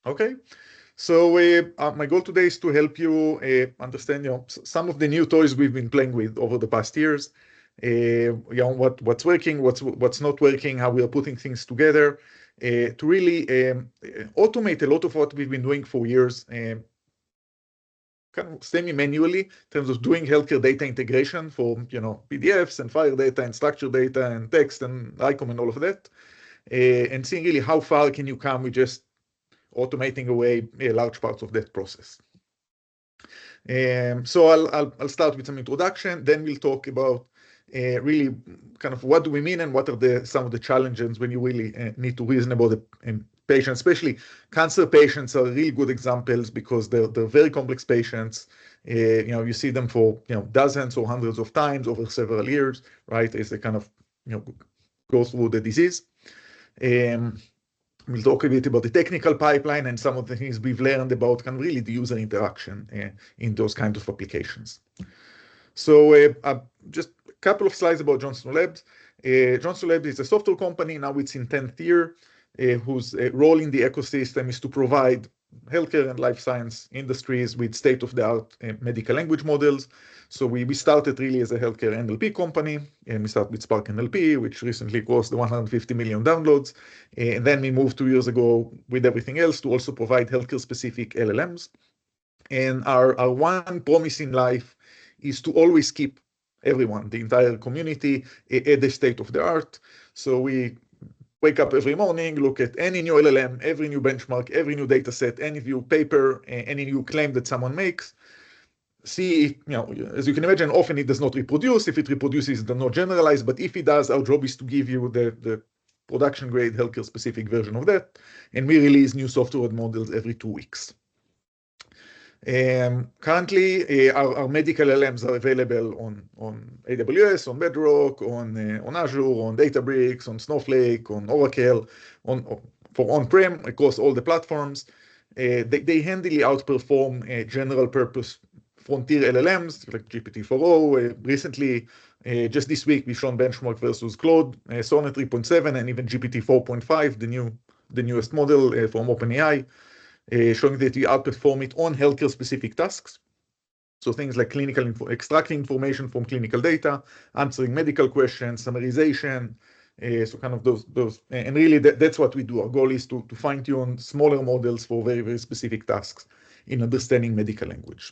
Okay, so my goal today is to help you understand, some of the new toys we've been playing with over the past years. What's working, what's not working, how we are putting things together to really automate a lot of what we've been doing for years, kind of semi-manually in terms of doing healthcare data integration for PDFs and FHIR data and structured data and text and ICOM and all of that, and seeing really how far can you come with just automating away large parts of that process. So I'll start with some introduction, then we'll talk about really kind of what do we mean and what are some of the challenges when you really need to reason about the patients, especially cancer patients are really good examples because they're very complex patients. You see them for dozens or hundreds of times over several years, right? As they kind of go through the disease. We'll talk a bit about the technical pipeline and some of the things we've learned about kind of really the user interaction in those kinds of applications. So just a couple of slides about Johnson Labs. Johnson Labs is a software company, now it's in 10th year, whose role in the ecosystem is to provide healthcare and life science industries with state-of-the-art medical language models. So we started really as a healthcare NLP company, and we started with Spark NLP, which recently crossed the 150 million downloads. And then we moved 2 years ago with everything else to also provide healthcare-specific LLMs. And our one promise in life is to always keep everyone, the entire community, at the state-of-the-art. So we wake up every morning, look at any new LLM, every new benchmark, every new data set, any new paper, any new claim that someone makes. See, as you can imagine, often it does not reproduce. If it reproduces, it does not generalize. But if it does, our job is to give you the production-grade healthcare-specific version of that. And we release new software models every 2 weeks. Currently, our medical LLMs are available on AWS, on Bedrock, on Azure, on Databricks, on Snowflake, on Oracle, for on-prem across all the platforms. They handily outperform general-purpose frontier LLMs like GPT-4o. Recently, just this week, we've shown benchmark versus Claude, Sonnet 3.7, and even GPT-4.5, the newest model from OpenAI. Showing that we outperform it on healthcare-specific tasks. So things like extracting information from clinical data, answering medical questions, summarization. So kind of those, and really that's what we do. Our goal is to fine-tune smaller models for very, very specific tasks in understanding medical language.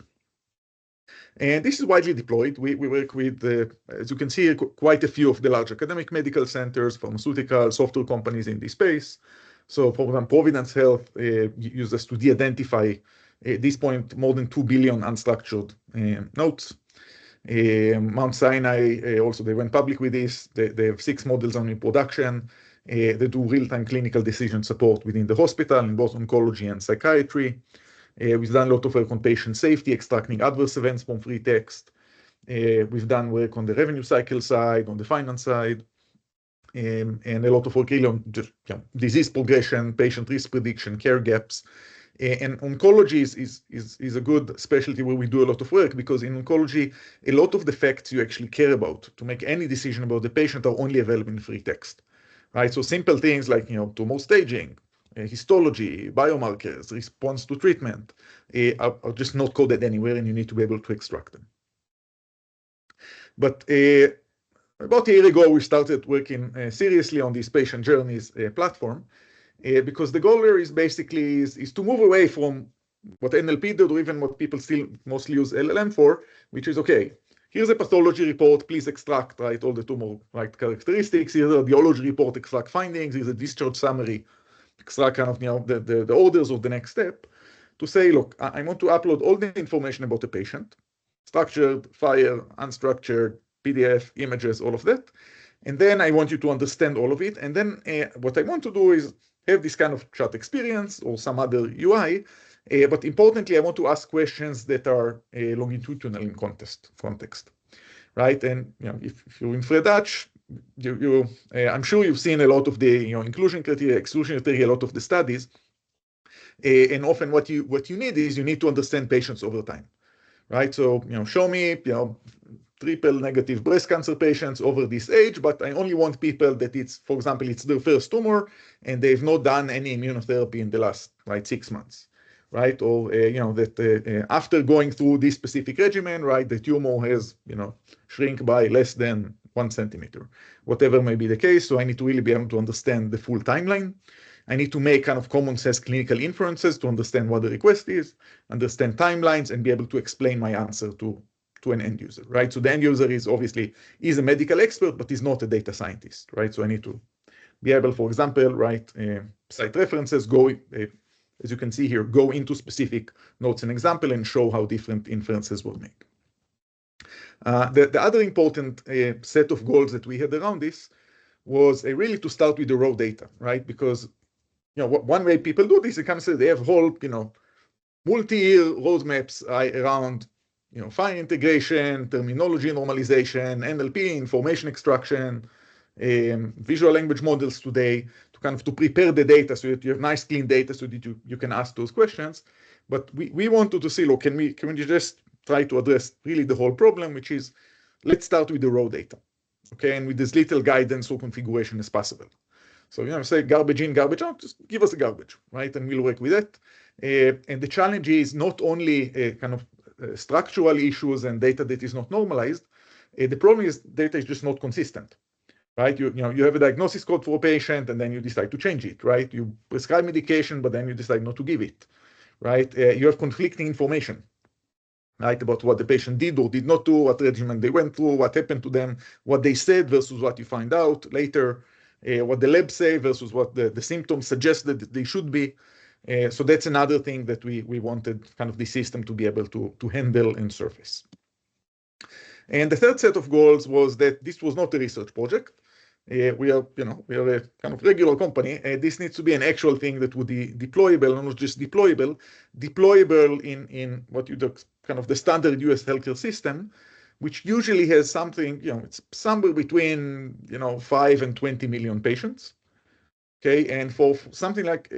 And this is widely deployed. We work with, as you can see, quite a few of the large academic medical centers, pharmaceutical, software companies in this space. So, for example, Providence Health uses us to de-identify, at this point, more than 2 billion unstructured notes. Mount Sinai, also, they went public with this. They have 6 models on in production. They do real-time clinical decision support within the hospital in both oncology and psychiatry. We've done a lot of work on patient safety, extracting adverse events from free text. We've done work on the revenue cycle side, on the finance side. And a lot of work really on just disease progression, patient risk prediction, care gaps. And oncology is a good specialty where we do a lot of work because in oncology, a lot of the facts you actually care about to make any decision about the patient are only available in free text, right? So simple things like, tumor staging, histology, biomarkers, response to treatment are just not coded anywhere and you need to be able to extract them. But about a year ago, we started working seriously on this patient journeys platform because the goal there is basically is to move away from what NLP did or even what people still mostly use LLM for, which is, okay, here's a pathology report, please extract, right, all the tumor characteristics. Here's a biology report, extract findings. Here's a discharge summary, extract kind of the orders of the next step. To say, look, I want to upload all the information about the patient, structured, FHIR, unstructured, PDF, images, all of that. And then I want you to understand all of it. And then what I want to do is have this kind of chat experience or some other UI. But importantly, I want to ask questions that are longitudinal in context, right? And if you're in Fred Dutch, I'm sure you've seen a lot of the inclusion criteria, exclusion criteria, a lot of the studies. And often what you need is you need to understand patients over time, right? So show me triple negative breast cancer patients over this age, but I only want people that it's, for example, it's their first tumor and they've not done any immunotherapy in the last 6 months, right? Or that after going through this specific regimen, right, the tumor has shrink by less than 1 centimeter, whatever may be the case. So I need to really be able to understand the full timeline. I need to make kind of common sense clinical inferences to understand what the request is, understand timelines, and be able to explain my answer to an end user, right? So the end user is obviously a medical expert, but is not a data scientist, right? So I need to be able, for example, right, cite references, as you can see here, go into specific notes and example and show how different inferences were made. The other important set of goals that we had around this was really to start with the raw data, right? Because one way people do this, you can say they have whole, multi-year roadmaps around, FHIR integration, terminology normalization, NLP, information extraction, visual language models today to prepare the data so that you have nice, clean data so that you can ask those questions. But we wanted to see, look, can we just try to address really the whole problem, which is, let's start with the raw data, okay, and with as little guidance or configuration as possible. So, say garbage in, garbage out, just give us the garbage, right? And we'll work with it. And the challenge is not only structural issues and data that is not normalized. The problem is data is just not consistent, right? You have a diagnosis code for a patient and then you decide to change it, right? You prescribe medication, but then you decide not to give it, right? You have conflicting information, right, about what the patient did or did not do, what regimen they went through, what happened to them, what they said versus what you find out later. What the lab say versus what the symptoms suggest that they should be. So that's another thing that we wanted kind of the system to be able to handle and surface. And the third set of goals was that this was not a research project. We are a kind of regular company. This needs to be an actual thing that would be deployable, not just deployable in what you do, kind of the standard US healthcare system, which usually has something, it's somewhere between, 5 and 20 million patients, okay? And for something like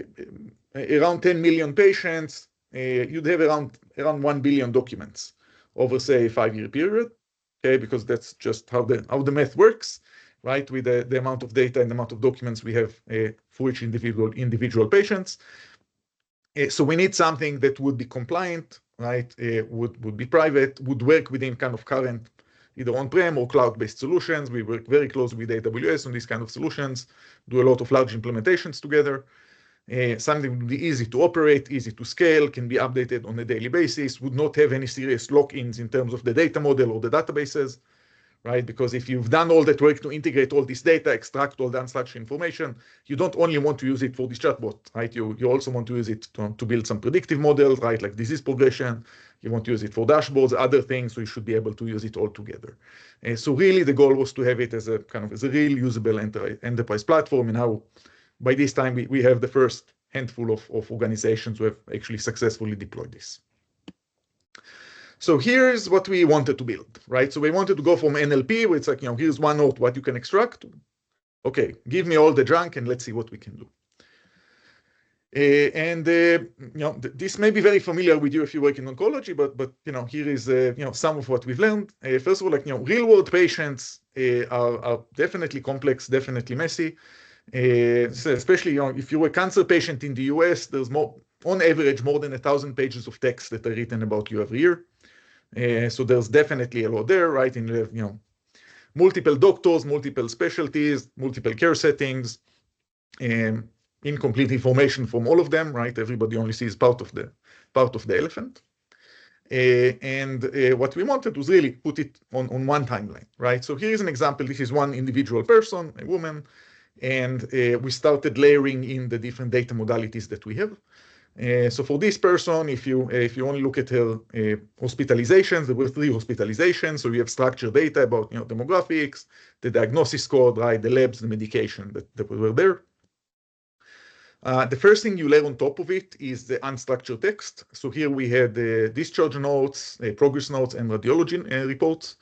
around 10 million patients, you'd have around 1 billion documents over, say, a 5-year period, okay? Because that's just how the math works, right? With the amount of data and the amount of documents we have for each individual patients. So we need something that would be compliant, right? Would be private, would work within kind of current either on-prem or cloud-based solutions. We work very closely with AWS on these kind of solutions, do a lot of large implementations together. Something would be easy to operate, easy to scale, can be updated on a daily basis, would not have any serious lock-ins in terms of the data model or the databases, right? Because if you've done all that work to integrate all this data, extract all the unstructured information, you don't only want to use it for this chatbot, right? You also want to use it to build some predictive models, right? Like disease progression. You want to use it for dashboards, other things, so you should be able to use it all together. So really the goal was to have it as a real usable enterprise platform. And now by this time we have the first handful of organizations who have actually successfully deployed this. So here's what we wanted to build, right? So we wanted to go from NLP, where it's like, here's one note, what you can extract. Okay, give me all the junk and let's see what we can do. This may be very familiar with you if you work in oncology, but here is some of what we've learned. First of all, real world patients are definitely complex, definitely messy. So especially if you're a cancer patient in the US, there's on average more than 1,000 pages of text that are written about you every year. So there's definitely a lot there, right? And you have, multiple doctors, multiple specialties, multiple care settings, incomplete information from all of them, right? Everybody only sees part of the elephant. What we wanted was really put it on one timeline, right? So here's an example. This is one individual person, a woman, and we started layering in the different data modalities that we have. So for this person, if you only look at her hospitalizations, there were 3 hospitalizations. So we have structured data about demographics, the diagnosis code, right, the labs, the medication that were there. The first thing you layer on top of it is the unstructured text. So here we had the discharge notes, progress notes, and radiology reports.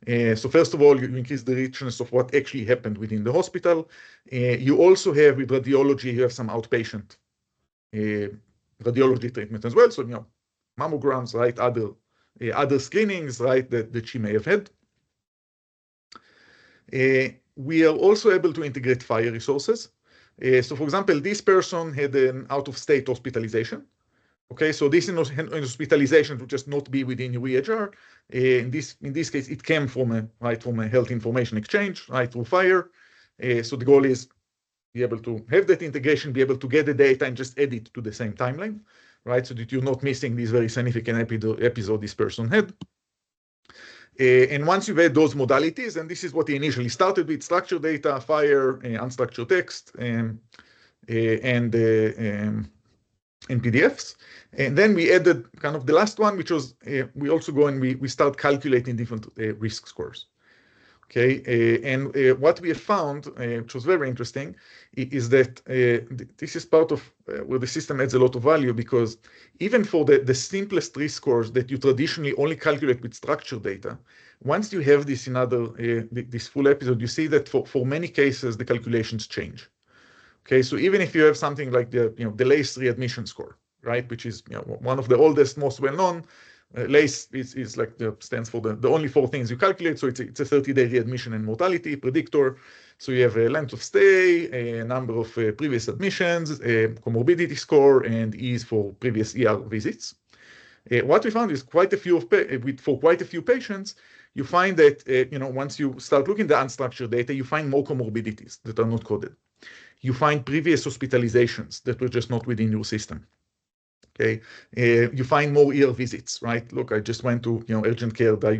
So first of all, you increase the richness of what actually happened within the hospital. You also have with radiology, you have some outpatient radiology treatment as well. So, mammograms, right, other screenings, right, that she may have had. We are also able to integrate FHIR resources. So for example, this person had an out-of-state hospitalization. Okay, so this hospitalization would just not be within your EHR. In this case, it came from a health information exchange, right, through FHIR. So the goal is be able to have that integration, be able to get the data and just add it to the same timeline, right, so that you're not missing this very significant episode this person had. And once you've had those modalities, and this is what he initially started with, structured data, FHIR, unstructured text, and PDFs. And then we added kind of the last one, which was we also go and we start calculating different risk scores. Okay, and what we have found, which was very interesting, is that this is part of where the system adds a lot of value, because even for the simplest risk scores that you traditionally only calculate with structured data, once you have this in this full episode, you see that for many cases, the calculations change. Okay, so even if you have something like the LACE readmission score, right, which is one of the oldest, most well-known, LACE is like stands for the only 4 things you calculate. So it's a 30-day readmission and mortality predictor. So you have a length of stay, a number of previous admissions, a comorbidity score, and ease for previous ER visits. What we found is for quite a few patients, you find that once you start looking at the unstructured data, you find more comorbidities that are not coded. You find previous hospitalizations that were just not within your system. Okay, you find more ER visits, right? Look, I just went to urgent care. I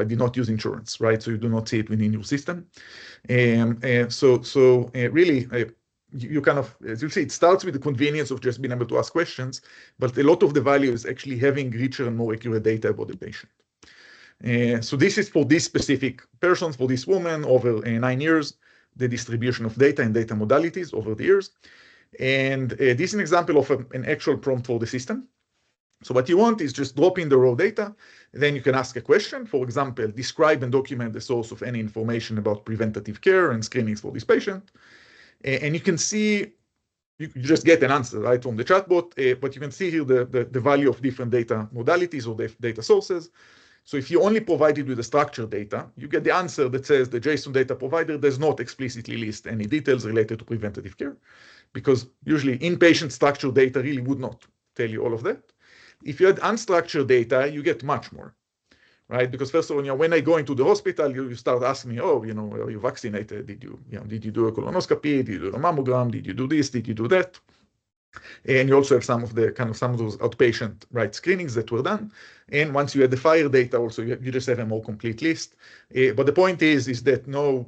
did not use insurance, right? So you do not see it within your system. So really, you kind of, as you see, it starts with the convenience of just being able to ask questions, but a lot of the value is actually having richer and more accurate data about the patient. So this is for this specific person, for this woman, over 9 years, the distribution of data and data modalities over the years. And this is an example of an actual prompt for the system. So what you want is just drop in the raw data. Then you can ask a question. For example, describe and document the source of any information about preventative care and screenings for this patient. And you can see, you just get an answer right from the chatbot, but you can see here the value of different data modalities or the data sources. So if you only provide it with the structured data, you get the answer that says the JSON data provider does not explicitly list any details related to preventative care, because usually inpatient structured data really would not tell you all of that. If you had unstructured data, you get much more, right? Because first of all, when I go into the hospital, you start asking me, oh, are you vaccinated? Did you do a colonoscopy? Did you do a mammogram? Did you do this? Did you do that? And you also have some of those outpatient screenings that were done. And once you had the FHIR data, also you just have a more complete list. But the point is that no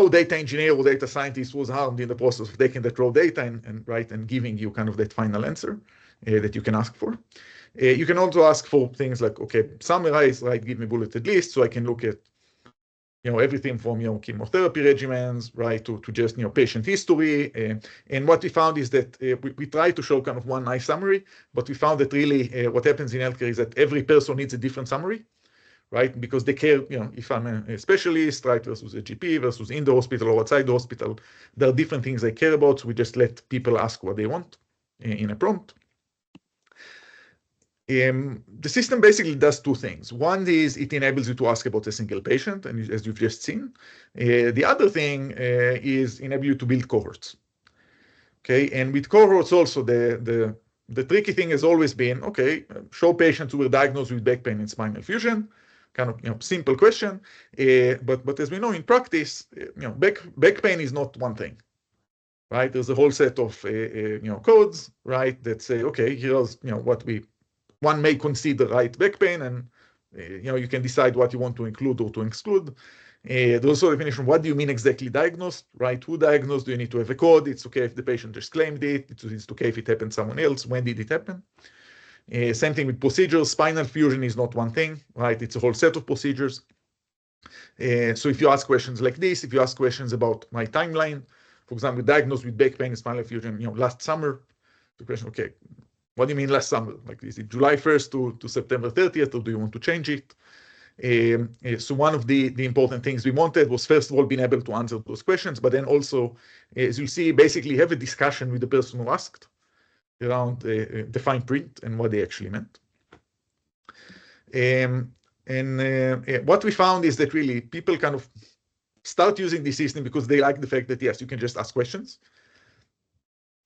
data engineer or data scientist was harmed in the process of taking that raw data and giving you kind of that final answer that you can ask for. You can also ask for things like, okay, summarize, give me bulleted list so I can look at everything from chemotherapy regimens, to just patient history. And what we found is that we try to show kind of one nice summary, but we found that really what happens in healthcare is that every person needs a different summary, right? Because they care, if I'm a specialist, versus a GP, versus in the hospital or outside the hospital, there are different things they care about. So we just let people ask what they want in a prompt. The system basically does 2 things. One is it enables you to ask about a single patient, and as you've just seen. The other thing is enable you to build cohorts. Okay, and with cohorts also, the tricky thing has always been, okay, show patients who were diagnosed with back pain and spinal fusion, kind of simple question. But as we know in practice, back pain is not one thing, right? There's a whole set of codes, right, that say, okay, here's what one may consider back pain, and you can decide what you want to include or to exclude. There's also a definition of what do you mean exactly diagnosed, right? Who diagnosed? Do you need to have a code? It's okay if the patient just claimed it. It's okay if it happened to someone else. When did it happen? Same thing with procedures. Spinal fusion is not one thing, right? It's a whole set of procedures. So if you ask questions like this, if you ask questions about my timeline, for example, diagnosed with back pain and spinal fusion, last summer, the question, okay, what do you mean last summer? Is it July 1st to September 30th, or do you want to change it? So one of the important things we wanted was, first of all, being able to answer those questions, but then also, as you see, basically have a discussion with the person who asked around the fine print and what they actually meant. And what we found is that really people kind of start using this system because they like the fact that, yes, you can just ask questions,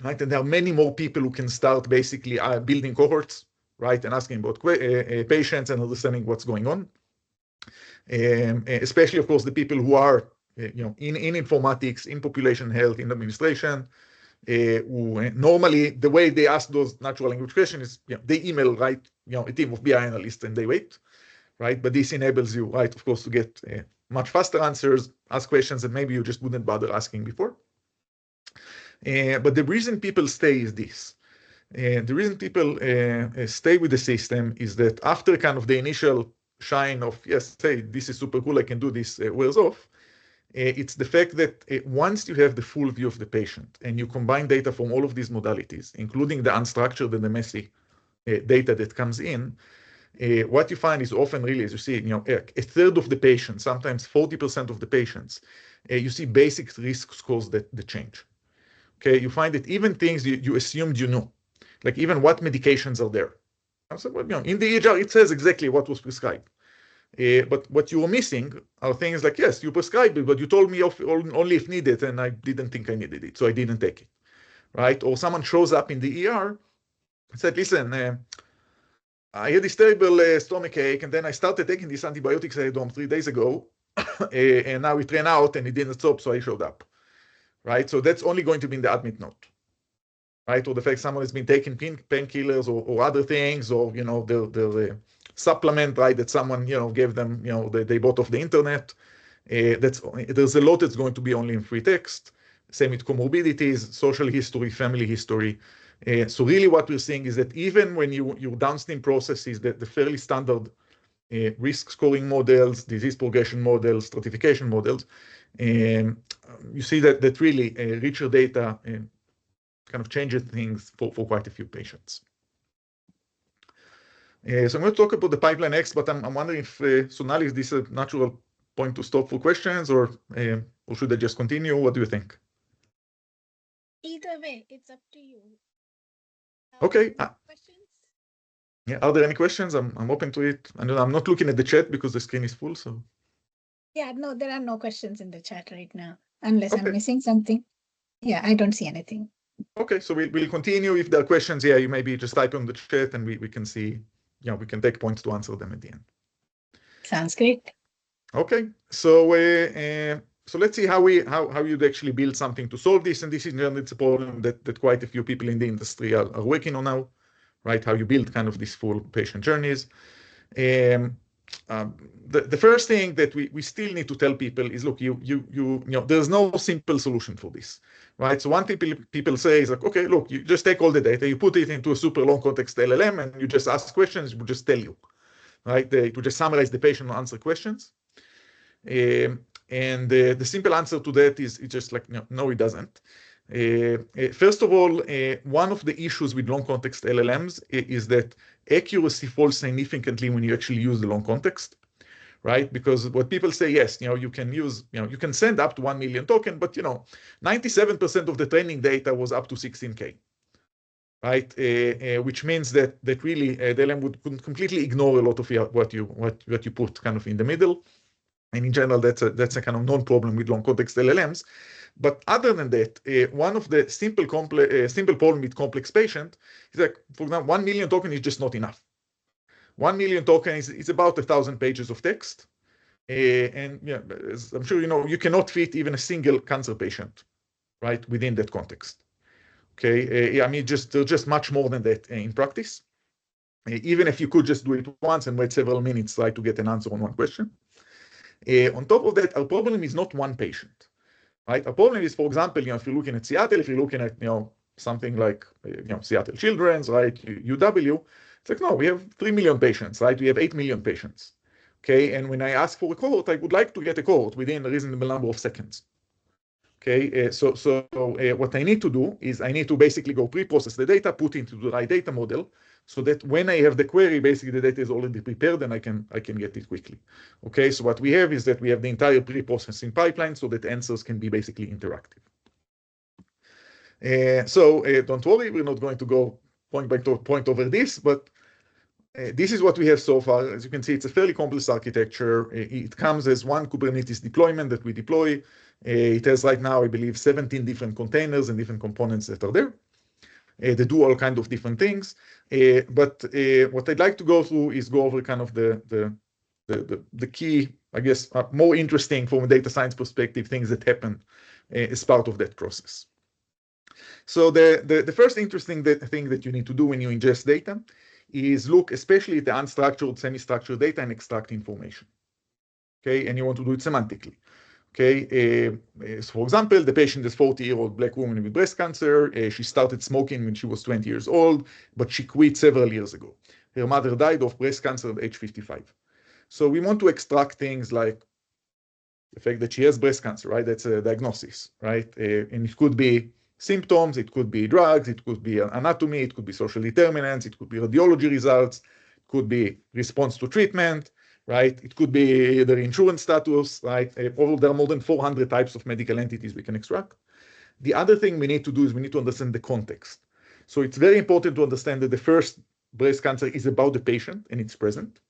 right? And there are many more people who can start basically building cohorts, right? And asking about patients and understanding what's going on. Especially, of course, the people who are in informatics, in population health, in administration, who normally the way they ask those natural language questions is they email, right, a team of BI analysts and they wait, right? But this enables you, right, of course, to get much faster answers, ask questions that maybe you just wouldn't bother asking before. But the reason people stay is this. The reason people stay with the system is that after kind of the initial shine of, yes, hey, this is super cool, I can do this, wears off, it's the fact that once you have the full view of the patient and you combine data from all of these modalities, including the unstructured and the messy data that comes in, what you find is often really, as you see, a third of the patients, sometimes 40% of the patients, you see basic risk scores that change. Okay, you find that even things you assumed you knew, like even what medications are there. So, well, in the EHR, it says exactly what was prescribed. But what you were missing are things like, yes, you prescribed it, but you told me only if needed, and I didn't think I needed it, so I didn't take it, right? Or someone shows up in the ER and said, listen, I had this terrible stomach ache, and then I started taking these antibiotics I had on 3 days ago, and now it ran out and it didn't stop, so I showed up, right? So that's only going to be in the admit note, right? Or the fact someone has been taking painkillers or other things, or the supplement, right, that someone gave them, they bought off the internet. There's a lot that's going to be only in free text. Same with comorbidities, social history, family history. So really what we're seeing is that even when your downstream processes, the fairly standard risk scoring models, disease progression models, stratification models, you see that really richer data kind of changes things for quite a few patients. So I'm going to talk about the pipeline next, but I'm wondering if, Sonali, is this a natural point to stop for questions, or should I just continue? What do you think? Either way, it's up to you. Okay. Questions? Yeah, are there any questions? I'm open to it. And I'm not looking at the chat because the screen is full, so. Yeah, no, there are no questions in the chat right now, unless Okay. I'm missing something. Yeah, I don't see anything. Okay, so we'll continue. If there are questions, yeah, you maybe just type on the chat and we can see, we can take points to answer them at the end. Sounds great. Okay, so let's see how you'd actually build something to solve this. And this is it's a problem that quite a few people in the industry are working on now, right? How you build kind of these full patient journeys. The first thing that we still need to tell people is, look, there's no simple solution for this, right? So one thing people say is like, okay, look, you just take all the data, you put it into a super long context LLM, and you just ask questions, it will just tell you, right? It will just summarize the patient and answer questions. And the simple answer to that is just like, no, it doesn't. First of all, one of the issues with long context LLMs is that accuracy falls significantly when you actually use the long context, right? Because what people say, yes, you can use, you can send up to 1 million token, but 97% of the training data was up to 16K, right? Which means that really the LLM would completely ignore a lot of what you put kind of in the middle. And in general, that's a kind of non-problem with long context LLMs. But other than that, one of the simple problem with complex patient is that, for example, 1 million token is just not enough. 1 million token is about 1,000 pages of text. And as I'm sure you cannot fit even a single cancer patient, right, within that context. Okay, I mean, there's just much more than that in practice. Even if you could just do it once and wait several minutes, try to get an answer on one question. On top of that, our problem is not one patient, right? Our problem is, for example, if you're looking at Seattle, if you're looking at, something like, Seattle Children's, right, UW, it's like, no, we have 3 million patients, right? We have 8 million patients, okay? And when I ask for a cohort, I would like to get a cohort within a reasonable number of seconds, okay? So what I need to do is I need to basically go pre-process the data, put into the right data model, so that when I have the query, basically the data is already prepared and I can get it quickly. Okay, so what we have is that we have the entire pre-processing pipeline so that answers can be basically interactive. So don't worry, we're not going to go point by point over this, but This is what we have so far. As you can see, it's a fairly complex architecture. It comes as one Kubernetes deployment that we deploy. It has right now, I believe, 17 different containers and different components that are there. They do all kinds of different things. But what I'd like to go through is go over kind of the key, I guess, more interesting from a data science perspective, things that happen as part of that process. So the first interesting thing that you need to do when you ingest data is look especially at the unstructured, semi-structured data and extract information. Okay, and you want to do it semantically. Okay, so for example, the patient is a 40-year-old Black woman with breast cancer. She started smoking when she was 20 years old, but she quit several years ago. Her mother died of breast cancer at age 55. So we want to extract things like the fact that she has breast cancer, right? That's a diagnosis, right? And it could be symptoms, it could be drugs, it could be anatomy, it could be social determinants, it could be radiology results, it could be response to treatment, right? It could be their insurance status, right? There are more than 400 types of medical entities we can extract. The other thing we need to do is we need to understand the context. So it's very important to understand that the first breast cancer is about the patient and it's present.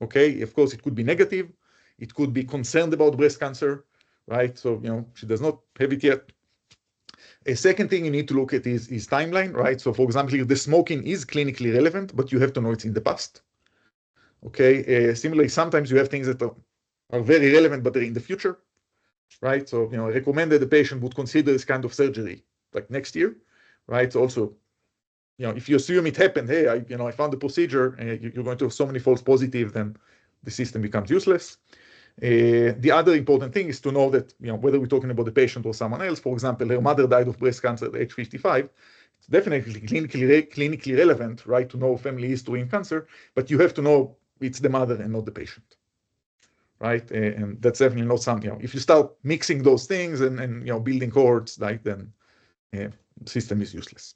Okay, of course, it could be negative. It could be concerned about breast cancer, right? So, she does not have it yet. A second thing you need to look at is timeline, right? So, for example, the smoking is clinically relevant, but you have to know it's in the past. Okay, similarly, sometimes you have things that are very relevant, but they're in the future, right? So, I recommend that the patient would consider this kind of surgery like next year, right? So also, if you assume it happened, hey, I found the procedure, you're going to have so many false positives, then the system becomes useless. The other important thing is to know that, whether we're talking about the patient or someone else, for example, her mother died of breast cancer at age 55, it's definitely clinically relevant, right, to know family history in cancer, but you have to know it's the mother and not the patient, right? And that's definitely not something, if you start mixing those things and building cohorts, like, then the system is useless.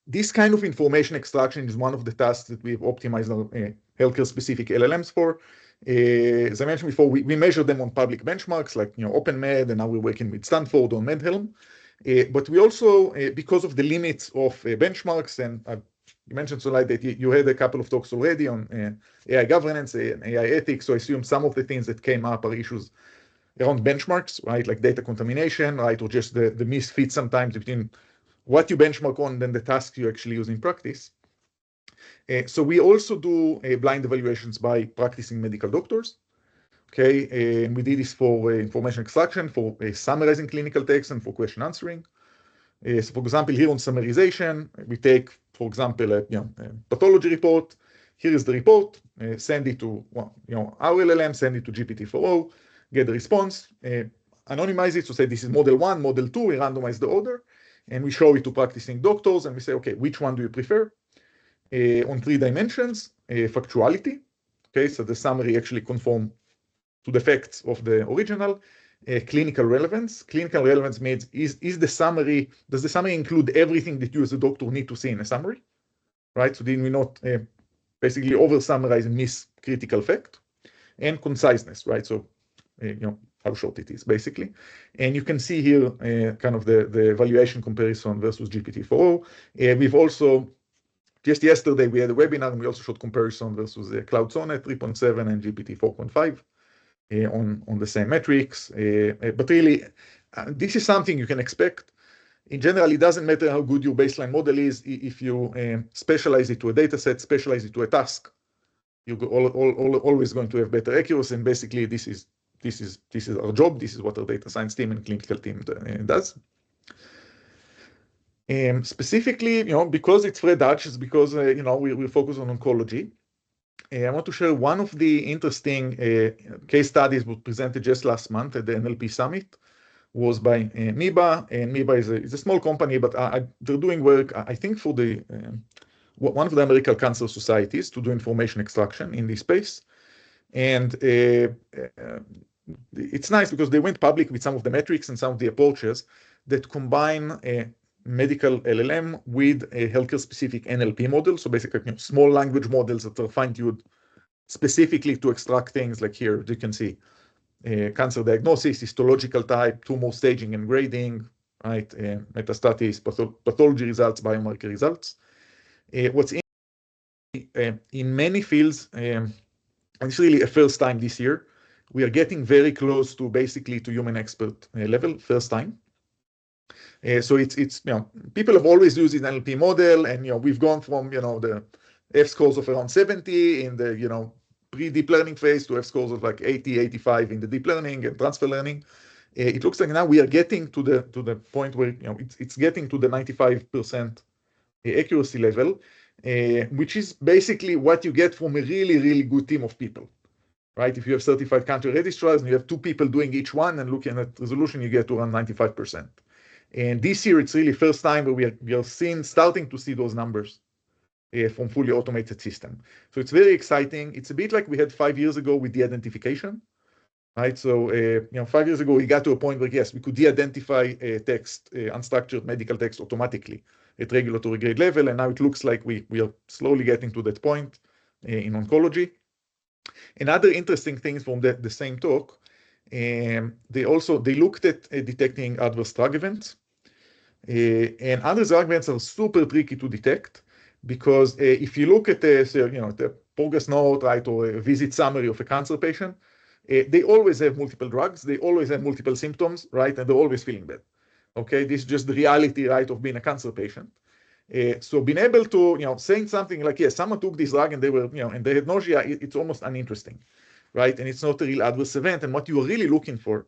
This kind of information extraction is one of the tasks that we've optimized our healthcare-specific LLMs for. As I mentioned before, we measure them on public benchmarks like OpenMed, and now we're working with Stanford on MedHelm. But we also, because of the limits of benchmarks, and you mentioned, Solai, that you had a couple of talks already on AI governance and AI ethics. So I assume some of the things that came up are issues around benchmarks, right? Like data contamination, right? Or just the misfit sometimes between what you benchmark on and the tasks you actually use in practice. So we also do blind evaluations by practicing medical doctors. Okay, and we did this for information extraction, for summarizing clinical text, and for question answering. So for example, here on summarization, we take, for example, a pathology report. Here is the report, send it to our LLM, send it to GPT-4o, get the response, anonymize it, so say this is model 1, model 2, we randomize the order, and we show it to practicing doctors, and we say, okay, which one do you prefer? On 3 dimensions, factuality. Okay, so the summary actually conform to the facts of the original. Clinical relevance. Clinical relevance means does the summary include everything that you as a doctor need to see in a summary? Right? So then we not basically over summarize and miss critical fact. And conciseness, right? So how short it is basically. And you can see here kind of the evaluation comparison versus GPT-4o. We've also, just yesterday, we had a webinar, and we also showed comparison versus Cloud Sonnet 3.7 and GPT 4.5 on the same metrics. But really, this is something you can expect. In general, it doesn't matter how good your baseline model is. If you specialize it to a data set, specialize it to a task, you're always going to have better accuracy. And basically, this is our job. This is what our data science team and clinical team does. Specifically, because it's Fred Hutch, it's because we focus on oncology. I want to share one of the interesting case studies was presented just last month at the NLP Summit. Was by MIBA, and MIBA is a small company, but they're doing work, I think, for the one of the American Cancer Societies to do information extraction in this space. And it's nice because they went public with some of the metrics and some of the approaches that combine a medical LLM with a healthcare-specific NLP model. So basically, small language models that are fine-tuned specifically to extract things like here, you can see cancer diagnosis, histological type, tumor staging and grading, right? Metastasis, pathology results, biomarker results. What's in many fields, and it's really a first time this year, we are getting very close to basically to human expert level, first time. So it's people have always used an NLP model, and we've gone from the F scores of around 70 in the pre-deep learning phase to F scores of like 80, 85 in the deep learning and transfer learning. It looks like now we are getting to the point where it's getting to the 95% accuracy level, which is basically what you get from a really, really good team of people, right? If you have certified country registrars and you have 2 people doing each one and looking at resolution, you get to around 95%. And this year, it's really first time where we are starting to see those numbers from fully automated system. So it's very exciting. It's a bit like we had 5 years ago with de-identification, right? So 5 years ago, we got to a point where, yes, we could de-identify text, unstructured medical text automatically at regulatory grade level. And now it looks like we are slowly getting to that point in oncology. And other interesting things from the same talk, they looked at detecting adverse drug events. And adverse drug events are super tricky to detect because if you look at the progress note, right, or a visit summary of a cancer patient, they always have multiple drugs, they always have multiple symptoms, right, and they're always feeling bad. Okay, this is just the reality, right, of being a cancer patient. So being able to, saying something like, yes, someone took this drug and they were, and they had nausea, it's almost uninteresting, right? And it's not a real adverse event. And what you are really looking for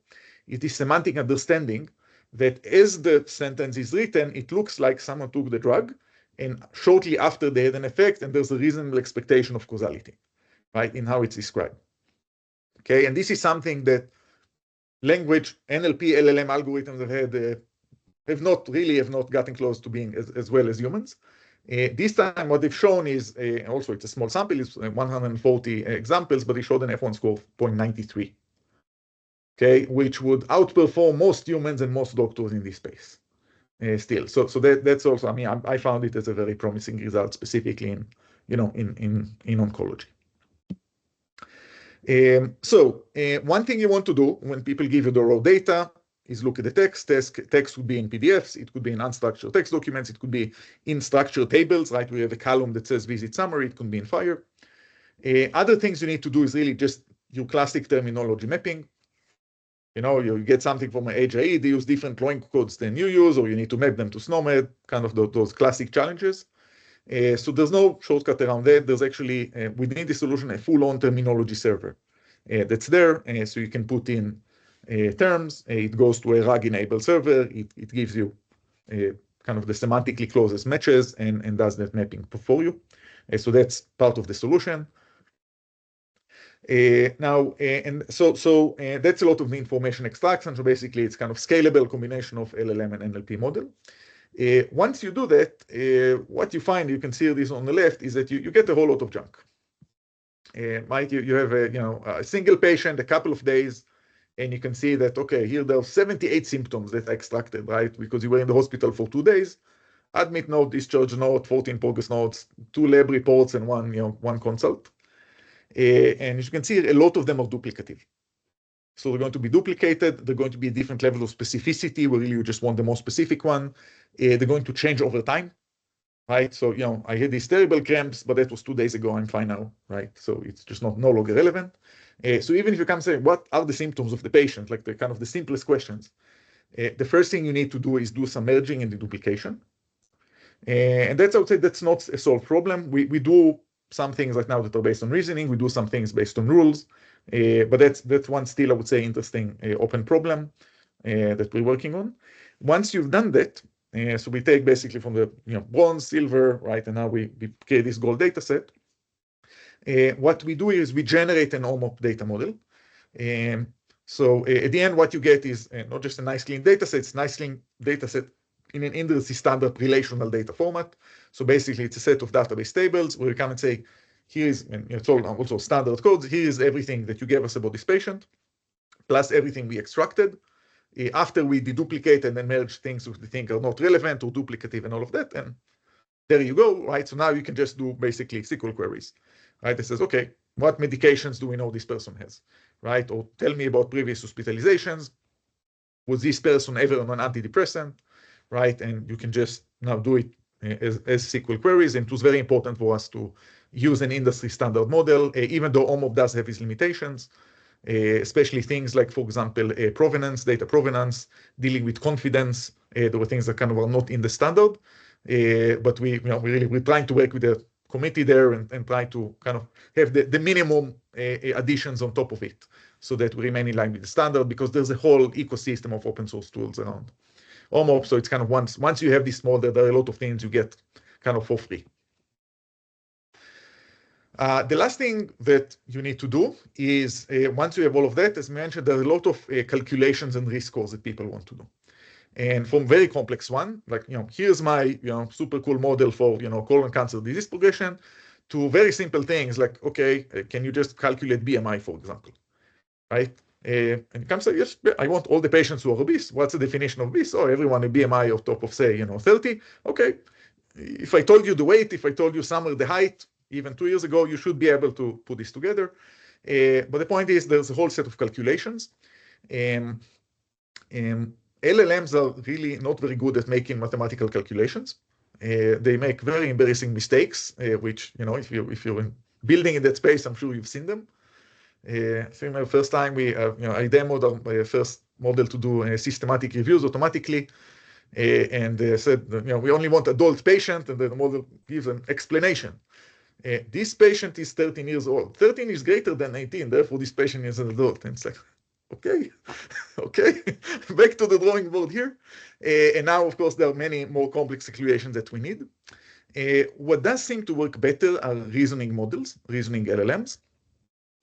is this semantic understanding that as the sentence is written, it looks like someone took the drug and shortly after they had an effect, and there's a reasonable expectation of causality, right, in how it's described. Okay, and this is something that language, NLP, LLM algorithms have not gotten close to being as well as humans. This time, what they've shown is, also it's a small sample, it's 140 examples, but they showed an F1 score of 0.93, okay, which would outperform most humans and most doctors in this space still. So that's also, I mean, I found it as a very promising result, specifically in oncology. One thing you want to do when people give you the raw data is look at the text. Text would be in PDFs, it could be in unstructured text documents, it could be in structured tables, right? We have a column that says visit summary, it could be in FHIR. Other things you need to do is really just your classic terminology mapping. You get something from an HIE, they use different loin codes than you use, or you need to map them to SNOMED, kind of those classic challenges. So there's no shortcut around that. There's actually, within the solution, a full-on terminology server that's there. So you can put in terms, it goes to a RAG-enabled server, it gives you kind of the semantically closest matches and does that mapping for you. So that's part of the solution. Now, that's a lot of the information extraction. So basically, it's kind of scalable combination of LLM and NLP model. Once you do that, what you find, you can see this on the left, is that you get a whole lot of junk. Right? You have a single patient, a couple of days, and you can see that, okay, here there are 78 symptoms that are extracted, right? Because you were in the hospital for 2 days. Admit note, discharge note, 14 progress notes, 2 lab reports, and one consult. And as you can see, a lot of them are duplicative. So they're going to be duplicated. They're going to be a different level of specificity where really you just want the most specific one. They're going to change over time, right? So, I had these terrible cramps, but that was 2 days ago. I'm fine now, right? So it's just no longer relevant. So even if you come say, what are the symptoms of the patient? Like the kind of the simplest questions. The first thing you need to do is do some merging and deduplication. And that's, I would say, that's not a solved problem. We do some things right now that are based on reasoning. We do some things based on rules. But that's one still, I would say, interesting open problem that we're working on. Once you've done that, so we take basically from the bronze, silver, right, and now we create this gold data set. What we do is we generate an OMOP data model. So at the end, what you get is not just a nice clean data set, it's a nice clean data set in an industry standard relational data format. So basically, it's a set of database tables where you come and say, here is, and it's all also standard codes, here is everything that you gave us about this patient, plus everything we extracted. After we deduplicate and then merge things which we think are not relevant or duplicative and all of that, and there you go, right? So now you can just do basically SQL queries, right? It says, okay, what medications do we know this person has, right? Or tell me about previous hospitalizations. Was this person ever on an antidepressant, right? And you can just now do it as SQL queries, and it was very important for us to use an industry standard model, even though OMOP does have its limitations, especially things like, for example, provenance, data provenance, dealing with confidence. There were things that kind of are not in the standard, but we're trying to work with the committee there and try to kind of have the minimum additions on top of it, so that we remain in line with the standard, because there's a whole ecosystem of open source tools around OMOP. So it's kind of once you have this model, there are a lot of things you get kind of for free. The last thing that you need to do is, once you have all of that, as mentioned, there are a lot of calculations and risk scores that people want to do. And from very complex one, like, here's my, super cool model for, colon cancer disease progression, to very simple things like, okay, can you just calculate BMI, for example, right? And it comes to, yes, I want all the patients who are obese. What's the definition of obese? Oh, everyone a BMI of top of, say, 30. Okay. If I told you the weight, if I told you somewhere the height, even 2 years ago, you should be able to put this together. But the point is, there's a whole set of calculations. LLMs are really not very good at making mathematical calculations. They make very embarrassing mistakes, which, if you're building in that space, I'm sure you've seen them. I think the first time I demoed our first model to do systematic reviews automatically, and said, we only want adult patient, and the model gives an explanation. This patient is 13 years old. 13 is greater than 18, therefore this patient is an adult. And it's like, okay, back to the drawing board here. And now, of course, there are many more complex equations that we need. What does seem to work better are reasoning models, reasoning LLMs,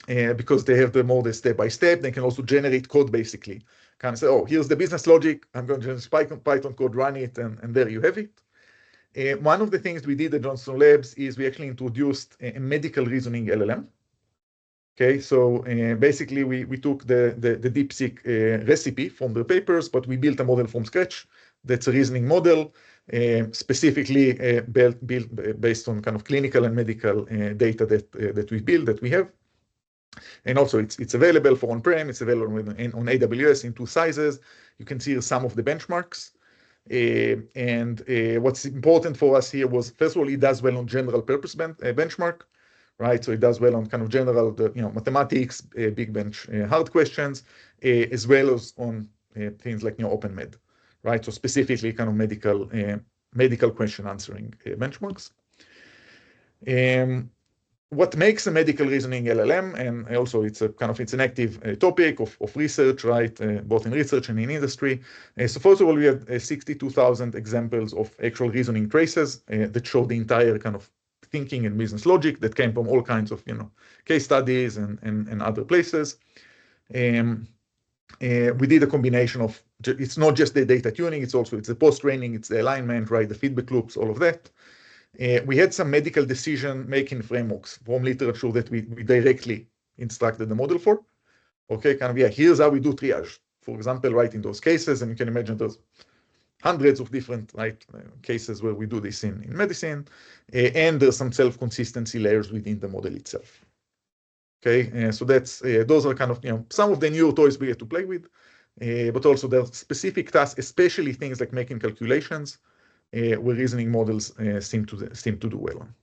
because they have the step-by-step. They can also generate code, basically. Kind of say, oh, here's the business logic. I'm going to just Python code, run it, and there you have it. One of the things we did at Johnson Labs is we actually introduced a medical reasoning LLM. Okay, so basically we took the DeepSeek recipe from the papers, but we built a model from scratch. That's a reasoning model, specifically built based on kind of clinical and medical data that we have. And also it's available for on-prem, it's available on AWS in 2 sizes. You can see some of the benchmarks. And what's important for us here was, first of all, it does well on general purpose benchmark, right? So it does well on kind of general, mathematics, big bench, hard questions, as well as on things like OpenMed, right? So specifically kind of medical question answering benchmarks. What makes a medical reasoning LLM, and also it's an active topic of research, right? Both in research and in industry. So first of all, we have 62,000 examples of actual reasoning traces that show the entire kind of thinking and business logic that came from all kinds of, case studies and other places. We did a combination of, it's not just the data tuning, it's the post-training, it's the alignment, right? The feedback loops, all of that. We had some medical decision-making frameworks from literature that we directly instructed the model for. Okay, here's how we do triage, for example, right, in those cases. And you can imagine there's hundreds of different cases where we do this in medicine. And there's some self-consistency layers within the model itself. Okay, so those are kind of, some of the newer toys we get to play with. But also there are specific tasks, especially things like making calculations, where reasoning models seem to do well on.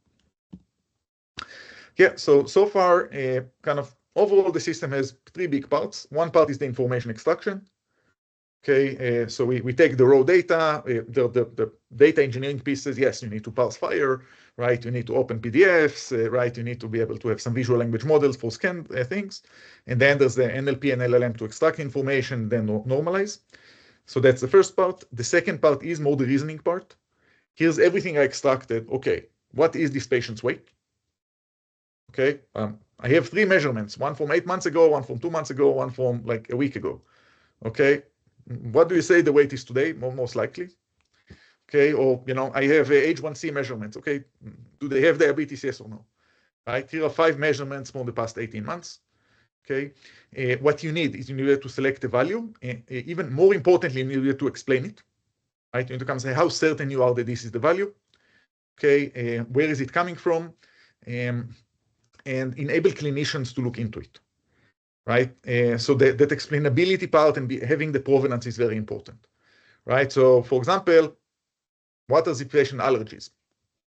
Yeah, so far, kind of overall, the system has 3 big parts. One part is the information extraction. Okay, so we take the raw data, the data engineering pieces. Yes, you need to parse FHIR, right? You need to open PDFs, right? You need to be able to have some visual language models for scanned things. And then there's the NLP and LLM to extract information, then normalize. So that's the first part. The second part is more the reasoning part. Here's everything I extracted. Okay, what is this patient's weight? Okay, I have 3 measurements, one from 8 months ago, one from 2 months ago, one from like a week ago. Okay, what do you say the weight is today? Most likely. Okay, or I have H1C measurements. Okay, do they have diabetes? Yes or no? Right, here are 5 measurements from the past 18 months. Okay, what you need is you need to select a value. Even more importantly, you need to explain it. Right, you need to come say how certain you are that this is the value. Okay, where is it coming from? And enable clinicians to look into it. Right, so that explainability part and having the provenance is very important. Right, so for example, what are the patient allergies?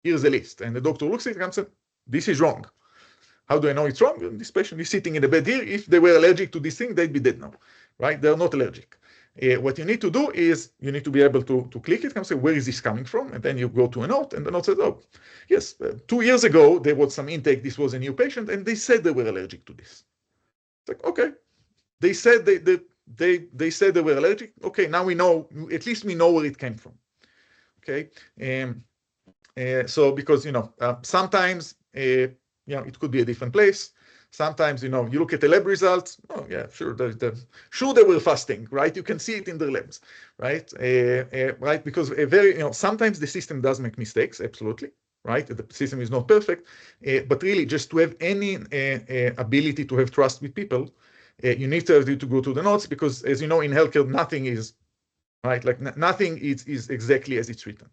Here's a list. And the doctor looks at it and says, this is wrong. How do I know it's wrong? And this patient is sitting in the bed here. If they were allergic to this thing, they'd be dead now, right? They're not allergic. What you need to do is you need to be able to click it and say, where is this coming from? And then you go to a note, and the note says, oh, yes, 2 years ago, there was some intake. This was a new patient, and they said they were allergic to this. It's like, okay. They said they said they were allergic. Okay, now we know, at least we know where it came from. Okay. So because, sometimes, it could be a different place. Sometimes, you look at the lab results. Oh, yeah, sure. Sure, they were fasting, right? You can see it in their labs, right? Right, because sometimes the system does make mistakes, absolutely, right? The system is not perfect, but really, just to have any ability to have trust with people, you need to go to the notes, because, as you know, in healthcare, nothing is right. Like nothing is exactly as it's written.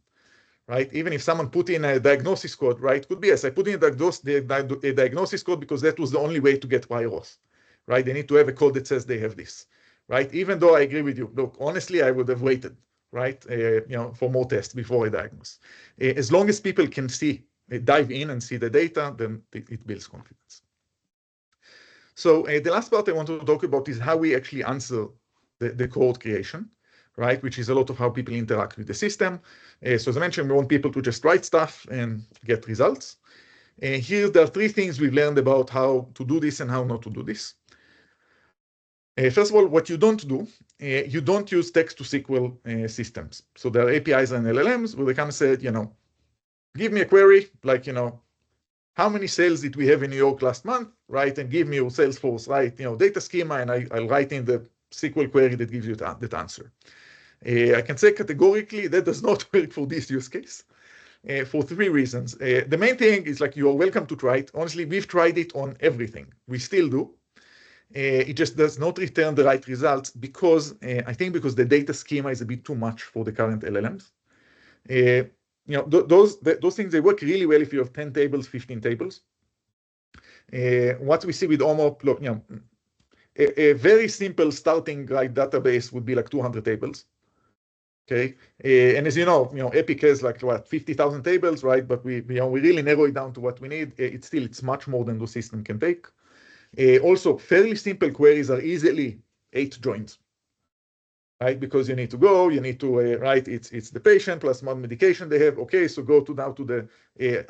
Right? Even if someone put in a diagnosis code, right? Could be, yes, I put in a diagnosis code because that was the only way to get prior auth, right? They need to have a code that says they have this, right? Even though I agree with you, look, honestly, I would have waited, right? For more tests before I diagnose. As long as people can dive in and see the data, then it builds confidence. So the last part I want to talk about is how we actually answer the code creation, right? Which is a lot of how people interact with the system. So as I mentioned, we want people to just write stuff and get results. Here, there are 3 things we've learned about how to do this and how not to do this. First of all, what you don't do, you don't use text-to-SQL systems. So there are APIs and LLMs where they come and say, give me a query, like, how many sales did we have in New York last month, right? And give me your Salesforce, right? Data schema, and I'll write in the SQL query that gives you that answer. I can say categorically that does not work for this use case for 3 reasons. The main thing is, like, you are welcome to try it. Honestly, we've tried it on everything. We still do. It just does not return the right results because I think because the data schema is a bit too much for the current LLMs. Those things, they work really well if you have 10 tables, 15 tables. What we see with OMOP, look, a very simple starting database would be like 200 tables. Okay, and as you know, Epic has like what 50,000 tables, right? But we really narrow it down to what we need. It's much more than the system can take. Also, fairly simple queries are easily 8 joins, right? Because you need to right? It's the patient plus one medication they have. Okay, so go now to the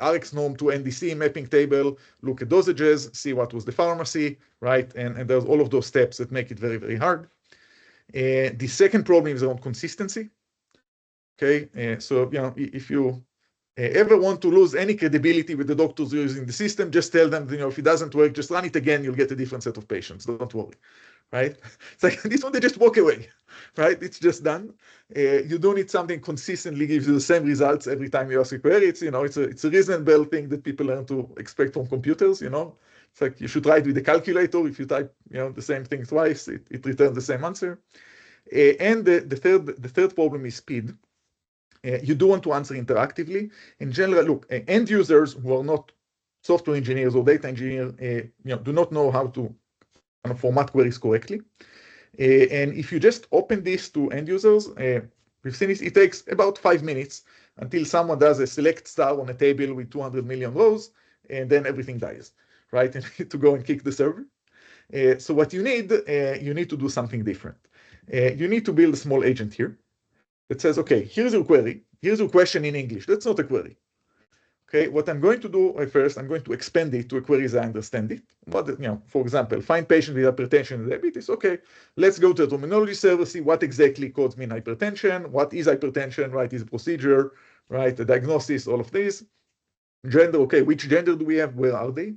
Rx norm to NDC mapping table, look at dosages, see what was the pharmacy, right? And there's all of those steps that make it very, very hard. The second problem is around consistency. Okay, so if you ever want to lose any credibility with the doctors using the system, just tell them, if it doesn't work, just run it again. You'll get a different set of patients. Don't worry, right? It's like this one, they just walk away, right? It's just done. You don't need something consistently gives you the same results every time you ask a query. It's it's a reasonable thing that people learn to expect from computers. It's like you should try it with a calculator. If you type the same thing twice, it returns the same answer. And the third problem is speed. You do want to answer interactively. In general, look, end users who are not software engineers or data engineers, do not know how to kind of format queries correctly. And if you just open this to end users, we've seen it takes about 5 minutes until someone does a select star on a table with 200 million rows, and then everything dies, right? And you need to go and kick the server. So what you need to do something different. You need to build a small agent here that says, okay, here's your query. Here's your question in English. That's not a query. Okay, what I'm going to do first, I'm going to expand it to a query as I understand it. For example, find patient with hypertension and diabetes. Okay, let's go to the terminology server, see what exactly codes mean hypertension, what is hypertension, right, is a procedure, right, the diagnosis, all of these. Gender, okay, which gender do we have, where are they?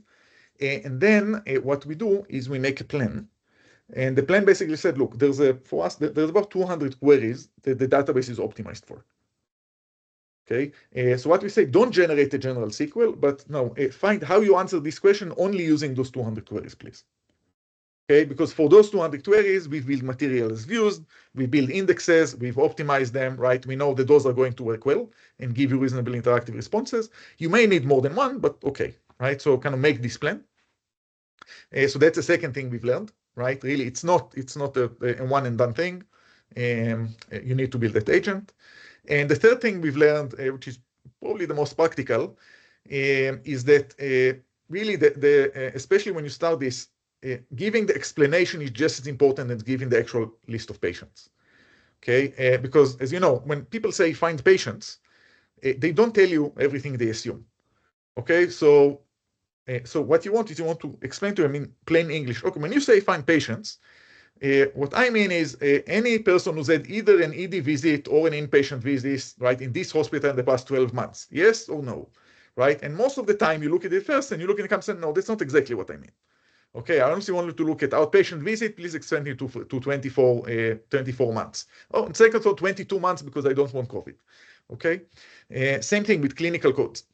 And then what we do is we make a plan. And the plan basically said, look, there's about 200 queries that the database is optimized for. Okay, so what we say, don't generate a general SQL, but no, find how you answer this question only using those 200 queries, please. Okay, because for those 200 queries, we build material as views, we build indexes, we've optimized them, right? We know that those are going to work well and give you reasonable interactive responses. You may need more than one, but okay, right? So kind of make this plan. So that's the second thing we've learned, right? Really, it's not a one and done thing. You need to build that agent. And the third thing we've learned, which is probably the most practical, is that really, especially when you start this, giving the explanation is just as important as giving the actual list of patients. Okay, because as you know, when people say find patients, they don't tell you everything they assume. Okay, so what you want is you want to explain to them in plain English. Okay, when you say find patients, what I mean is any person who's had either an ED visit or an inpatient visit, right, in this hospital in the past 12 months, yes or no, right? And most of the time you look at it first and you look at the comments and no, that's not exactly what I mean. Okay, I honestly want you to look at outpatient visit, please extend it to 24 months. Oh, and second thought, 22 months because I don't want COVID. Okay, same thing with clinical codes.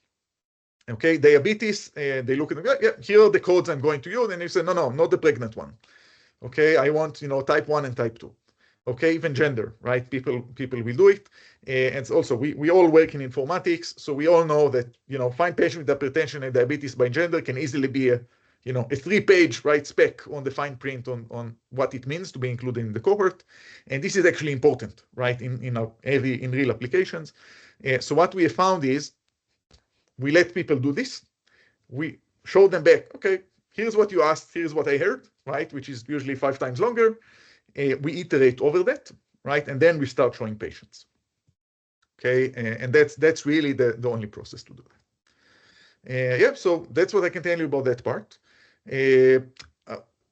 Okay, diabetes, they look at them, yeah, here are the codes I'm going to use, and you say, no, not the pregnant one. Okay, I want, type 1 and type 2. Okay, even gender, right? People will do it. And it's also, we all work in informatics, so we all know that, find patient with hypertension and diabetes by gender can easily be a 3-page, right, spec on the fine print on what it means to be included in the cohort. And this is actually important, right, in real applications. So what we have found is we let people do this. We show them back, okay, here's what you asked, here's what I heard, right, which is usually 5 times longer. We iterate over that, right, and then we start showing patients. Okay, and that's really the only process to do that. Yeah, so that's what I can tell you about that part.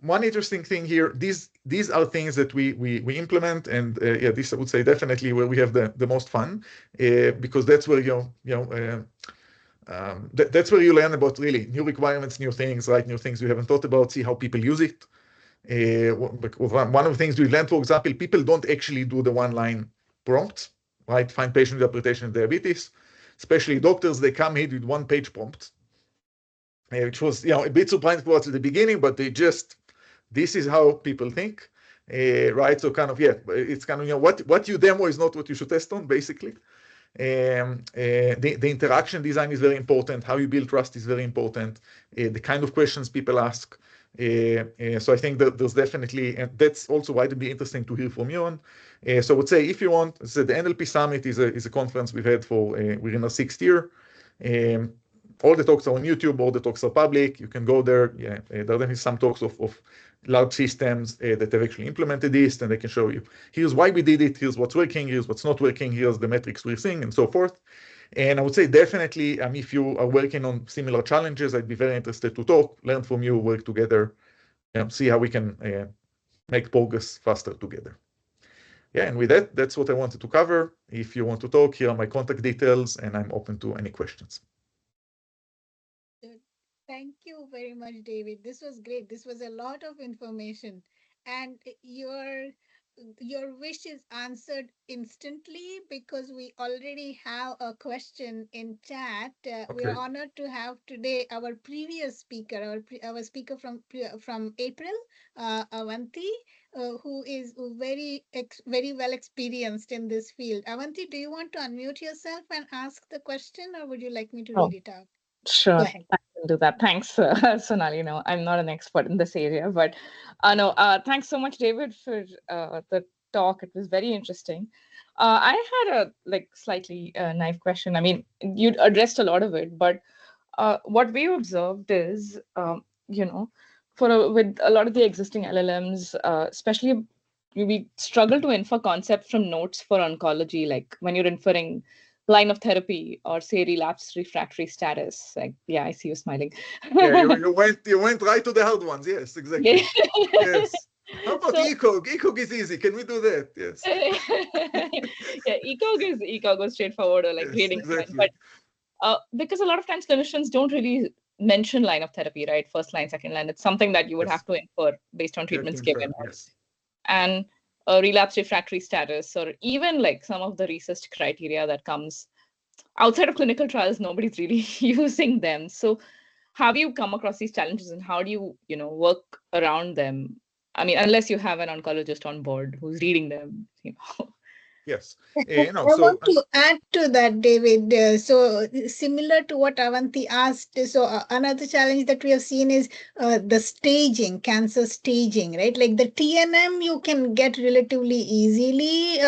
One interesting thing here, these are things that we implement, and yeah, this I would say definitely where we have the most fun, because that's where that's where you learn about really new requirements, new things, right? New things you haven't thought about, see how people use it. One of the things we learned, for example, people don't actually do the one-line prompts, right? Find patient with hypertension and diabetes. Especially doctors, they come in with one-page prompts, which was a bit surprising for us at the beginning, but this is how people think, right? So kind of, yeah, it's kind of, what you demo is not what you should test on, basically. The interaction design is very important. How you build trust is very important. The kind of questions people ask. So I think that there's definitely, and that's also why it'd be interesting to hear from you on. So I would say, if you want, so the NLP Summit is a conference we've had we're in our 6th year. All the talks are on YouTube, all the talks are public. You can go there. Yeah, there are definitely some talks of large systems that have actually implemented this, and they can show you, here's why we did it, here's what's working, here's what's not working, here's the metrics we're seeing, and so forth. And I would say definitely, if you are working on similar challenges, I'd be very interested to talk, learn from you, work together, see how we can make progress faster together. Yeah, and with that, that's what I wanted to cover. If you want to talk, here are my contact details, and I'm open to any questions. Thank you very much, David. This was great. This was a lot of information, and your wish is answered instantly because we already have a question in chat. We are honored to have today our previous speaker, our speaker from April, Avanti, who is very well experienced in this field. Avanti, do you want to unmute yourself and ask the question, or would you like me to read it out? Sure, Go ahead. I can do that. Thanks, Sonali. I'm not an expert in this area, but thanks so much, David, for the talk. It was very interesting. I had a slightly naive question. I mean, you addressed a lot of it, but what we observed is, with a lot of the existing LLMs, especially we struggle to infer concepts from notes for oncology, like when you're inferring line of therapy or say relapse refractory status. Like, yeah, I see you smiling. Yeah, you went right to the hard ones. Yes, exactly. Yes. How about ECOG? ECOG is easy. Can we do that? Yes. Yeah, ECOG is straightforward, or like grading. Exactly. But because a lot of times clinicians don't really mention line of therapy, right? First line, second line. It's something that you would have to infer based on treatments given. Yes. And relapse refractory status, or even like some of the research criteria that comes outside of clinical trials, nobody's really using them. So have you come across these challenges, and how do you, work around them? I mean, unless you have an oncologist on board who's reading them, Yes. I want to add to that, David. So similar to what Avanti asked, so another challenge that we have seen is the staging, cancer staging, right? Like the TNM, you can get relatively easily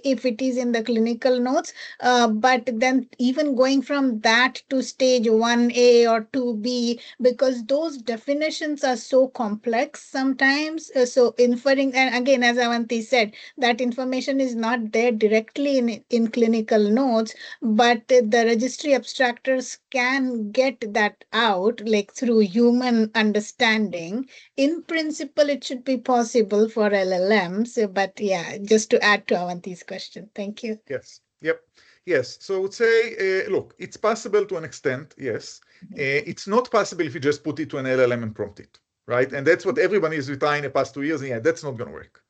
if it is in the clinical notes. But then even going from that to stage 1A or 2B, because those definitions are so complex sometimes. So inferring, and again, as Avanti said, that information is not there directly in clinical notes, but the registry abstractors can get that out like through human understanding. In principle, it should be possible for LLMs, but yeah, just to add to Avanti's question. Thank you. Yes. Yep. Yes. So I would say, look, it's possible to an extent, yes. It's not possible if you just put it to an LLM and prompt it, right? And that's what everybody is trying the past 2 years. And yeah, that's not going to work.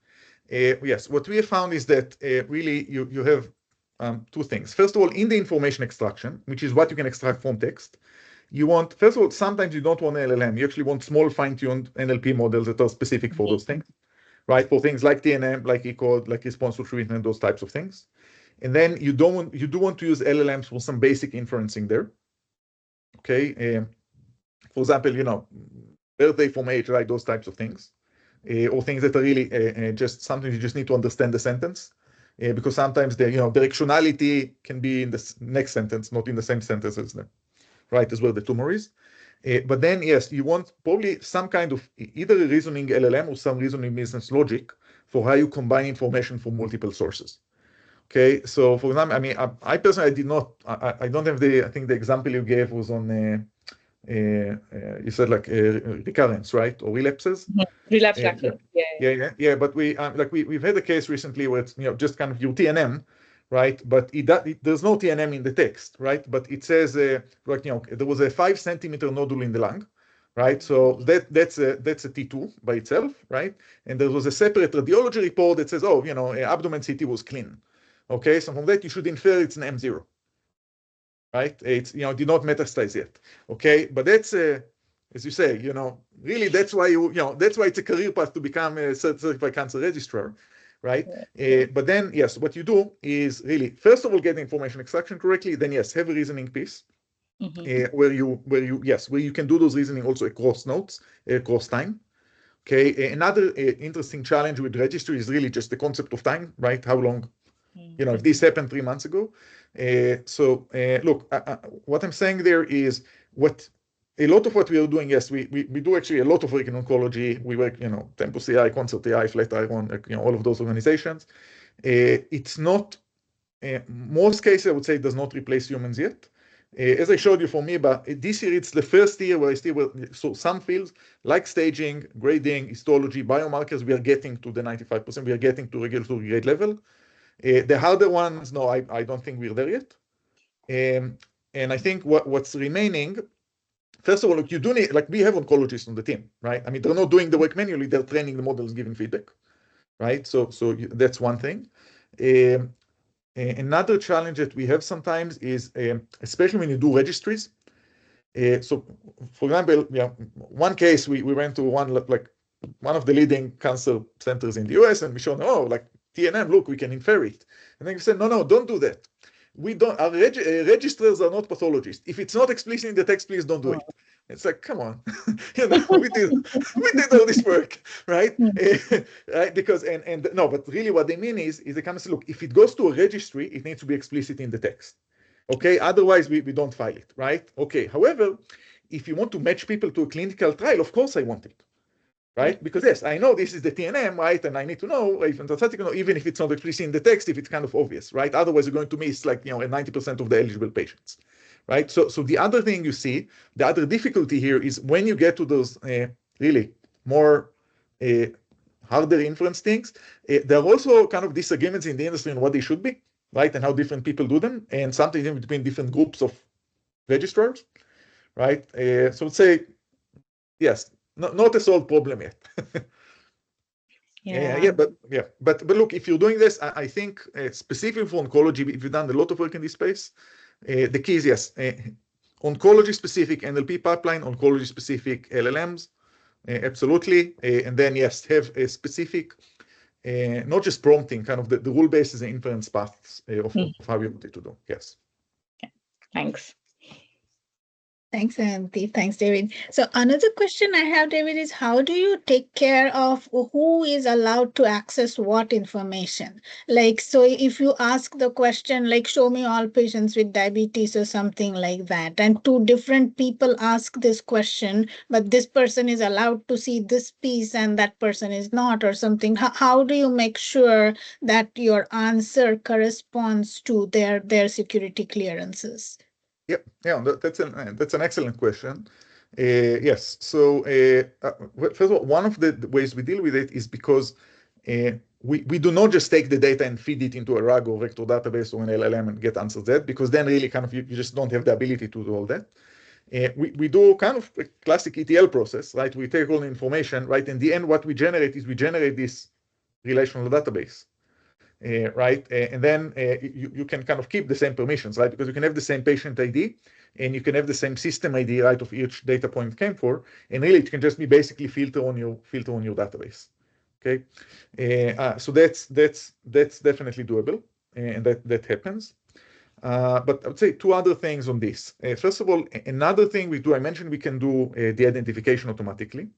Yes, what we have found is that really you have two things. First of all, in the information extraction, which is what you can extract from text, you want, first of all, sometimes you don't want LLM. You actually want small fine-tuned NLP models that are specific for those things, right? For things like TNM, like ECODE, like response to treatment, those types of things. And then you do want to use LLMs for some basic inferencing there. Okay. For example, birthday from age, right? Those types of things. Or things that are really just something you just need to understand the sentence. Because sometimes the directionality can be in the next sentence, not in the same sentence as the right as well the tumor is. But then, yes, you want probably some kind of either a reasoning LLM or some reasoning business logic for how you combine information from multiple sources. Okay, so for example, I mean, I personally did not, I don't have I think the example you gave was on, you said like recurrence, right? Or relapses. Relapse Yeah, refractory. yeah. But we've had a case recently where it's just kind of your TNM, right? But there's no TNM in the text, right? But it says there was a 5 centimeter nodule in the lung, right? So that's a T2 by itself, right? And there was a separate radiology report that says, abdomen CT was clean. Okay, so from that you should infer it's an M0, right? It's did not metastasize yet. Okay, but that's as you say, really that's why that's why it's a career path to become a certified cancer registrar, right? But then yes, what you do is really first of all get the information extraction correctly. Then yes, have a reasoning piece where you can do those reasoning also across notes, across time. Okay, another interesting challenge with registry is really just the concept of time, right? How long? If this happened 3 months ago. Look, what I'm saying there is a lot of what we are doing, yes, we do actually a lot of work in oncology. We work, Tempus AI, Concert AI, FLATIR, all of those organizations. It's not, most cases, I would say, it does not replace humans yet. As I showed you for me, but this year it's the first year where so some fields like staging, grading, histology, biomarkers, we are getting to the 95%, we are getting to regulatory grade level. The harder ones, no, I don't think we're there yet. And I think what's remaining, first of all, look, you do need, like we have oncologists on the team, right? I mean, they're not doing the work manually, they're training the models, giving feedback, right? So that's one thing. Another challenge that we have sometimes is, especially when you do registries. So for example, one case, we went to one of the leading cancer centers in the US and we showed, TNM, look, we can infer it. And then we said, no, don't do that. Our registrars are not pathologists. If it's not explicit in the text, please don't do it. It's like, come on, we did all this work, right? Right? Because, no, but really what they mean is they come and say, look, if it goes to a registry, it needs to be explicit in the text. Okay, otherwise we don't file it, right? Okay, however, if you want to match people to a clinical trial, of course I want it. Right? Because yes, I know this is the TNM, right? And I need to know, even if it's not explicit in the text, if it's kind of obvious, right? Otherwise, you're going to miss 90% of the eligible patients, right? So the other thing you see, the other difficulty here is when you get to those really more harder inference things, there are also kind of disagreements in the industry on what they should be, right? And how different people do them, and sometimes even between different groups of registrars, right? So let's say, yes, not a solved problem yet. But look, if you're doing this, I think specifically for oncology, if you've done a lot of work in this space, the key is yes, oncology specific NLP pipeline, oncology specific LLMs, absolutely, and then yes, have a specific not just prompting, kind of the rule bases and inference paths of how you want it to do. Yes. Thanks. Thanks, Anthi. Thanks, David. So another question I have, David, is how do you take care of who is allowed to access what information? Like, so if you ask the question, like, show me all patients with diabetes or something like that, and two different people ask this question, but this person is allowed to see this piece and that person is not or something, how do you make sure that your answer corresponds to their security clearances? Yeah, that's an excellent question. Yes, so first of all, one of the ways we deal with it is because we do not just take the data and feed it into a RAG or vector database or an LLM and get answers there, because then really kind of you just don't have the ability to do all that. We do kind of a classic ETL process, right? We take all the information, right? In the end, what we generate is we generate this relational database. Right? And then you can kind of keep the same permissions, right? Because you can have the same patient ID and you can have the same system ID, right, of each data point came for, and really it can just be basically filter on your database. Okay, so that's definitely doable, and that happens. But I would say two other things on this. First of all, another thing we do, I mentioned we can do the identification automatically.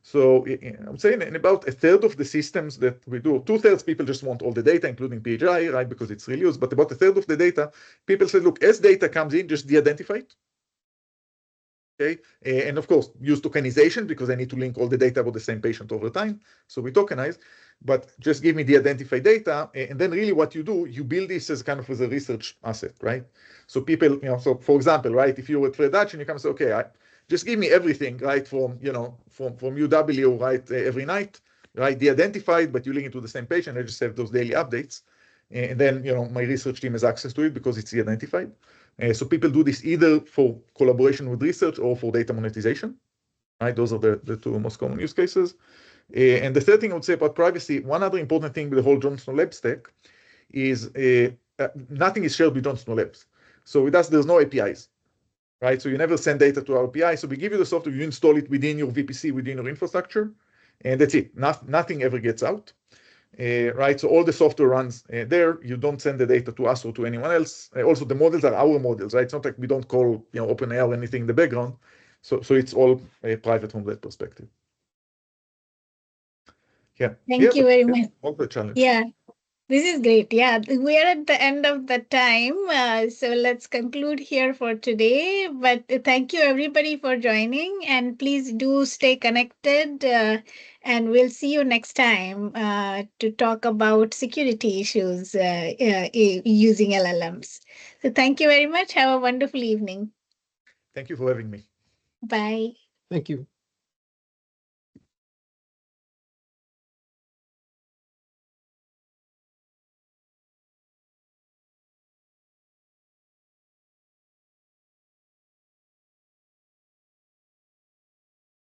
So I would say in about a third of the systems that we do, 2/3 people just want all the data, including PHI, right, because it's real use. But about a third of the data, people say, look, as data comes in, just de-identify it. Okay, and of course, use tokenization because I need to link all the data about the same patient over time. So we tokenize, but just give me the identified data. And then really what you do, you build this as kind of as a research asset, right? So people, so for example, right, if you're at Fred Hutch and you come and say, okay, just give me everything, right, from UW, right, every night, right, de-identified, but you link it to the same patient. I just have those daily updates. And then, my research team has access to it because it's de-identified. So people do this either for collaboration with research or for data monetization, right? Those are the two most common use cases. And the third thing I would say about privacy, one other important thing with the whole Johnson Lab stack is nothing is shared with Johnson Labs. So with us, there's no APIs, right? So you never send data to our API. So we give you the software, you install it within your VPC, within your infrastructure, and that's it. Nothing ever gets out. Right, so all the software runs there. You don't send the data to us or to anyone else. Also, the models are our models, right? It's not like we don't call OpenAI or anything in the background. So it's all private from that perspective. Yeah. Thank you very much. All the challenge. Yeah. This is great. Yeah, we are at the end of the time. So let's conclude here for today. But thank you everybody for joining, and please do stay connected. And we'll see you next time to talk about security issues using LLMs. So thank you very much. Have a wonderful evening. Thank you for having me. Bye. Thank you.